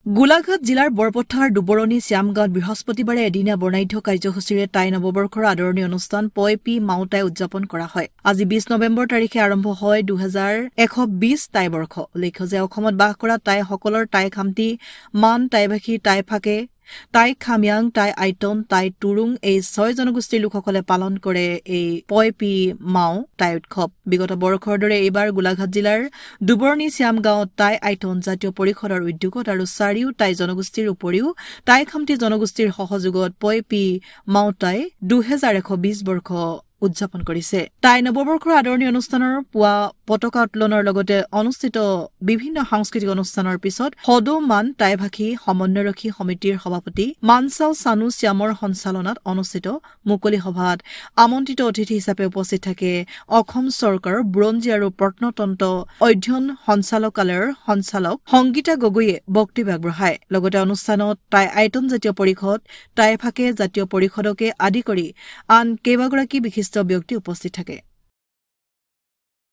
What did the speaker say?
গোলাঘাট জিলাৰ বৰপথাৰ দুবৰণী শ্যামগাঁৱত বৃহস্পতিবাৰে এদিনীয়া বৰ্ণাঢ্য কাৰ্যসূচীৰে টাই নৱবৰ্ষৰ আদৰণি অনুষ্ঠান পই পি মাউতাই উদযাপন কৰা হয়। আজি ২০ নৱেম্বৰ তাৰিখে আৰম্ভ হয় 2120 টাই বৰ্ষ। উল্লেখ্য যে অসমত বাস কৰা টাইসকলৰ টাই খামতি, মান, টাইভাষী, টাই ফাকে, টাই খাময়াং, টাই আইটন, টাই টুৰুং এই ৬ জনগোষ্ঠীৰ লোকসকলে পালন কৰে এই পই পি মাও টাই উৎসৱ। বিগত বৰ্ষৰ দৰে এইবাৰ গোলাঘাট জিলাৰ দুবৰণী শ্যামগাঁৱত টাই আইটন জাতীয় পৰিষদৰ উদ্যোগত আৰু ৪ টাই জনগোষ্ঠীৰ উপৰিও টাই খামতি জনগোষ্ঠীৰ সহযোগত পই পি মাওতাই 2120 বৰ্ষ উদযাপন কৰিছে। টাই নৱবৰ্ষৰ আদৰণি অনুষ্ঠানৰ পুৱা পতাকা উত্তোলনৰ লগতে অনুষ্ঠিত বিভিন্ন সাংস্কৃতিক অনুষ্ঠানৰ পিছত সদৌ মান টাইভাষী সমন্বয়ৰক্ষী সমিতিৰ সভাপতি মানচাও চানু শ্যামৰ সঞ্চালনাত অনুষ্ঠিত মুকলি সভাত আমন্ত্ৰিত অতিথি হিচাপে উপস্থিত থাকে অসম চৰকাৰৰ বুৰঞ্জী আৰু প্ৰত্নতন্ত্ৰ অধ্যয়ন সঞ্চালকালয়ৰ সঞ্চালক সংগীতা গগৈয়ে বক্তব্য আগবঢ়ায়। লগতে অনুষ্ঠানত টাই আইটন জাতীয় পৰিষদ, টাই ফাকে জাতীয় পৰিষদকে আদি কৰি আন কেইবাগৰাকী বিশিষ্ট ব্যক্তি উপস্থিত থাকে।